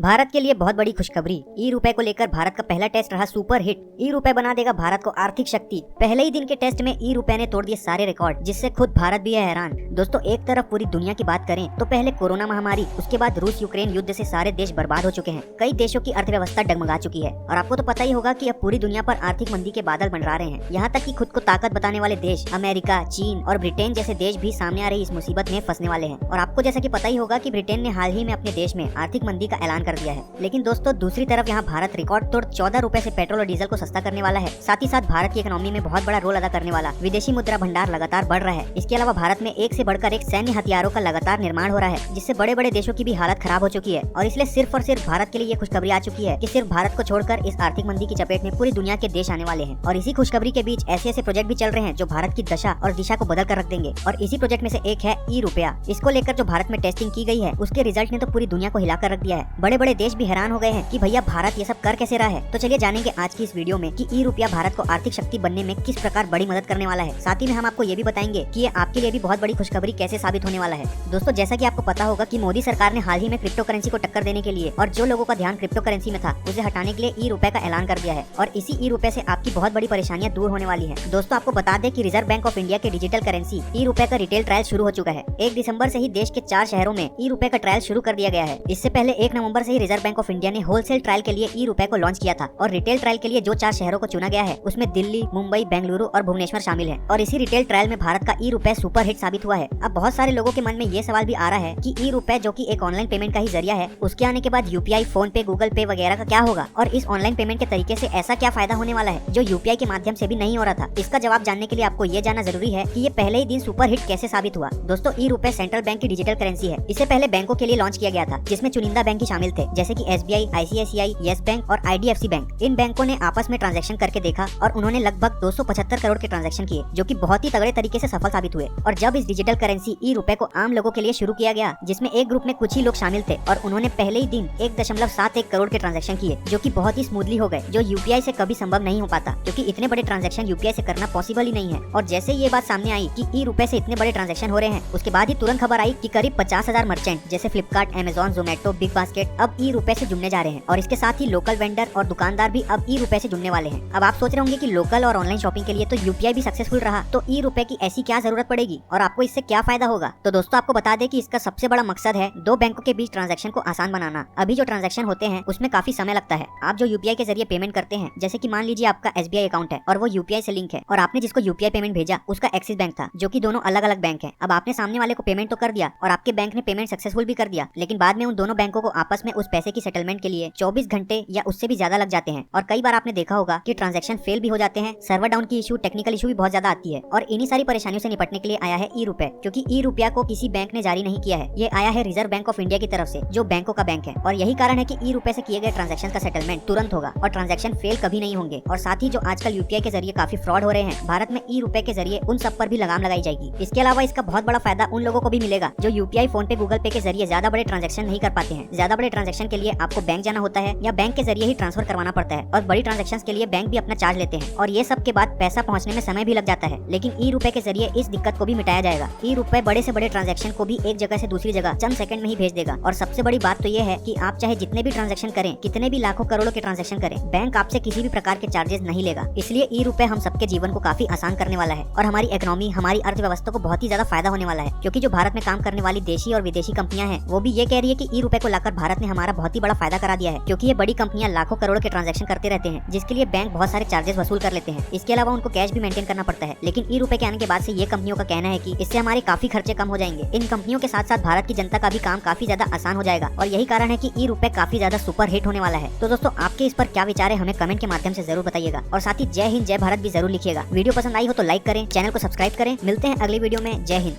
भारत के लिए बहुत बड़ी खुशखबरी। ई रुपए को लेकर भारत का पहला टेस्ट रहा सुपर हिट। ई रुपए बना देगा भारत को आर्थिक शक्ति। पहले ही दिन के टेस्ट में ई रुपए ने तोड़ दिए सारे रिकॉर्ड, जिससे खुद भारत भी है हैरान। दोस्तों, एक तरफ पूरी दुनिया की बात करें तो पहले कोरोना महामारी, उसके बाद रूस यूक्रेन युद्ध से सारे देश बर्बाद हो चुके हैं। कई देशों की अर्थव्यवस्था डगमगा चुकी है और आपको तो पता ही होगा कि अब पूरी दुनिया पर आर्थिक मंदी के बादल मंडरा रहे हैं। यहाँ तक कि खुद को ताकत बताने वाले देश अमेरिका, चीन और ब्रिटेन जैसे देश भी सामने आ रही इस मुसीबत में फंसने वाले हैं। और आपको जैसा कि पता ही होगा कि ब्रिटेन ने हाल ही में अपने देश में आर्थिक मंदी का ऐलान कर दिया है। लेकिन दोस्तों, दूसरी तरफ यहाँ भारत रिकॉर्ड तोड़ 14 रुपए से पेट्रोल और डीजल को सस्ता करने वाला है। साथ ही साथ भारत की इकोनॉमी में बहुत बड़ा रोल अदा करने वाला विदेशी मुद्रा भंडार लगातार बढ़ रहा है। इसके अलावा भारत में एक से बढ़कर एक सैन्य हथियारों का लगातार निर्माण हो रहा है, जिससे बड़े बड़े देशों की भी हालत खराब हो चुकी है। और इसलिए सिर्फ और सिर्फ भारत के लिए ये खुशखबरी आ चुकी है कि सिर्फ भारत को छोड़कर इस आर्थिक मंदी की चपेट में पूरी दुनिया के देश आने वाले हैं। और इसी खुशखबरी के बीच ऐसे ऐसे प्रोजेक्ट भी चल रहे हैं जो भारत की दशा और दिशा को बदल कर रख देंगे। और इसी प्रोजेक्ट में से एक है ई रुपया। इसको लेकर जो भारत में टेस्टिंग की गई है, उसके रिजल्ट ने तो पूरी दुनिया को हिलाकर रख दिया है। बड़े बड़े देश भी हैरान हो गए हैं कि भैया भारत ये सब कर कैसे रहा है। तो चलिए जानेंगे आज की इस वीडियो में कि ई रुपया भारत को आर्थिक शक्ति बनने में किस प्रकार बड़ी मदद करने वाला है। साथ ही में हम आपको ये भी बताएंगे कि ये आपके लिए भी बहुत बड़ी खुशखबरी कैसे साबित होने वाला है। दोस्तों, जैसा कि आपको पता होगा कि मोदी सरकार ने हाल ही में क्रिप्टो करेंसी को टक्कर देने के लिए और जो लोगों का ध्यान क्रिप्टो करेंसी में था, उसे हटाने के लिए ई रुपए का ऐलान कर दिया है। और इसी ई रुपए से आपकी बहुत बड़ी परेशानियां दूर होने वाली है। दोस्तों, आपको बता दें कि रिजर्व बैंक ऑफ इंडिया के डिजिटल करेंसी ई रुपए का रिटेल ट्रायल शुरू हो चुका है। 1 दिसंबर से ही देश के 4 शहरों में ई रुपए का ट्रायल शुरू कर दिया गया है। इससे पहले 1 नवंबर से ही रिजर्व बैंक ऑफ इंडिया ने होलसेल ट्रायल के लिए ई रुपए को लॉन्च किया था। और रिटेल ट्रायल के लिए जो 4 शहरों को चुना गया है, उसमें दिल्ली, मुंबई, बेंगलुरु और भुवनेश्वर शामिल है। और इसी रिटेल ट्रायल में भारत का ई रुपए सुपर हिट साबित हुआ है। अब बहुत सारे लोगों के मन में ये सवाल भी आ रहा है कि ई रुपए, जो कि एक ऑनलाइन पेमेंट का ही जरिया है, उसके आने के बाद यूपीआई, फोन पे, गूगल पे वगैरह का क्या होगा। और इस ऑनलाइन पेमेंट के तरीके से ऐसा क्या फायदा होने वाला है जो यूपीआई के माध्यम से भी नहीं हो रहा था। इसका जवाब जानने के लिए आपको ये जानना जरूरी है कि ये पहले ही दिन सुपर हिट कैसे साबित हुआ। दोस्तों, ई रुपए सेंट्रल बैंक की डिजिटल करेंसी है। इसे पहले बैंकों के लिए लॉन्च किया गया था, जिसमें चुनिंदा बैंक ही शामिल थे, जैसे कि एसबीआई, आईसीआईसीआई, येस बैंक और आईडीएफसी बैंक। इन बैंकों ने आपस में ट्रांजैक्शन करके देखा और उन्होंने लगभग 275 करोड़ के ट्रांजैक्शन किए, जो कि बहुत ही तगड़े तरीके से सफल साबित हुए। और जब इस डिजिटल करेंसी ई रुपए को आम लोगों के लिए शुरू किया गया, जिसमें एक ग्रुप में कुछ ही लोग शामिल थे और उन्होंने पहले ही दिन 1.71 करोड़ के ट्रांजैक्शन किए, जो कि बहुत ही स्मूथली हो गए, जो यूपीआई से कभी संभव नहीं हो पाता, क्योंकि इतने बड़े ट्रांजैक्शन यूपीआई से करना पॉसिबल ही नहीं है। और जैसे ये बात सामने आई कि ई रुपए से इतने बड़े ट्रांजैक्शन हो रहे हैं, उसके बाद ही तुरंत खबर आई कि करीब 50,000 मर्चेंट जैसे Flipkart, Amazon, Zomato, big basket अब ई रुपए से जुड़ने जा रहे हैं। और इसके साथ ही लोकल वेंडर और दुकानदार भी अब ई रुपए से जुड़ने वाले हैं। अब आप सोच रहे होंगे कि लोकल और ऑनलाइन शॉपिंग के लिए तो यूपीआई भी सक्सेसफुल रहा, तो ई रुपए की ऐसी क्या जरूरत पड़ेगी और आपको इससे क्या फायदा होगा। तो दोस्तों, आपको बता दें कि इसका सबसे बड़ा मकसद है 2 बैंकों के बीच ट्रांजैक्शन को आसान बनाना। अभी जो ट्रांजैक्शन होते हैं उसमें काफी समय लगता है। आप जो यूपीआई के जरिए पेमेंट करते हैं, जैसे कि मान लीजिए आपका एसबीआई अकाउंट है और वो यूपीआई से लिंक है, और आपने जिसको यूपीआई पेमेंट भेजा उसका एक्सिस बैंक था, जो कि दोनों अलग अलग बैंक है। अब आपने सामने वाले को पेमेंट तो कर दिया और आपके बैंक ने पेमेंट सक्सेसफुल भी कर दिया, लेकिन बाद में उन दोनों बैंकों को आपस में उस पैसे की सेटलमेंट के लिए 24 घंटे या उससे भी ज्यादा लग जाते हैं। और कई बार आपने देखा होगा कि ट्रांजैक्शन फेल भी हो जाते हैं, सर्वर डाउन की इशू, टेक्निकल इशू भी बहुत ज्यादा आती है। और इन्हीं सारी परेशानियों से निपटने के लिए आया है ई रुपए, क्योंकि ई रुपया को किसी बैंक ने जारी नहीं किया है, ये आया है रिजर्व बैंक ऑफ इंडिया की तरफ से, जो बैंकों का बैंक है। और यही कारण है कि ई रुपए से किए गए ट्रांजैक्शन का सेटलमेंट तुरंत होगा और ट्रांजैक्शन फेल कभी नहीं होंगे। और साथ ही जो आजकल यूपीआई के जरिए काफी फ्रॉड हो रहे हैं, भारत में ई रुपए के जरिए उन सब पर भी लगाम लगाई जाएगी। इसके अलावा इसका बहुत बड़ा फायदा उन लोगों को भी मिलेगा जो यूपीआई, फोन पे, गूगल पे के जरिए ज्यादा बड़े ट्रांजैक्शन नहीं कर पाते हैं। ज्यादा बड़े ट्रांजैक्शन के लिए आपको बैंक जाना होता है या बैंक के जरिए ही ट्रांसफर करवाना पड़ता है, और बड़ी ट्रांजैक्शन के लिए बैंक भी अपना चार्ज लेते हैं। और ये सब के बाद पैसा पहुंचने में समय भी लग जाता है। लेकिन ई रुपए के जरिए इस दिक्कत को भी मिटाया जाएगा। ई रुपए बड़े से बड़े ट्रांजैक्शन को भी एक जगह से दूसरी जगह चंद सेकंड में ही भेज देगा। और सबसे बड़ी बात तो ये है कि आप चाहे जितने भी ट्रांजैक्शन करें, कितने भी लाखों करोड़ों के ट्रांजैक्शन करें, बैंक आपसे किसी भी प्रकार के चार्जेस नहीं लेगा। इसलिए ई रुपए हम सबके जीवन को काफी आसान करने वाला है और हमारी इकोनॉमी, हमारी अर्थव्यवस्था को बहुत ही ज्यादा फायदा होने वाला है। क्योंकि जो भारत में काम करने वाली देशी और विदेशी कंपनियां हैं, वो भी ये कह रही है कि ई रुपए को लाकर भारत ने हमारा बहुत ही बड़ा फायदा करा दिया है। क्योंकि ये बड़ी कंपनियां लाखों करोड़ों के ट्रांजैक्शन करते रहते हैं, जिसके लिए बैंक बहुत सारे चार्जेस वसूल कर लेते हैं। इसके अलावा उनको कैश भी मेंटेन करना पड़ता है। लेकिन ई रुपए के आने के बाद से ये कंपनियों का कहना है कि इससे हमारे काफी खर्चे कम हो जाएंगे। इन कंपनियों के साथ साथ भारत की जनता का भी काम काफी ज्यादा आसान हो जाएगा। और यही कारण है कि ई रुपए काफी ज्यादा सुपर हिट होने वाला है। तो दोस्तों, आपके इस पर क्या विचार है, हमें कमेंट के माध्यम से जरूर बताइएगा। और साथ ही जय हिंद, जय भारत भी जरूर लिखिएगा। वीडियो पसंद आई हो तो लाइक करें, चैनल को सब्सक्राइब करें। मिलते हैं अगली वीडियो में। जय हिंद।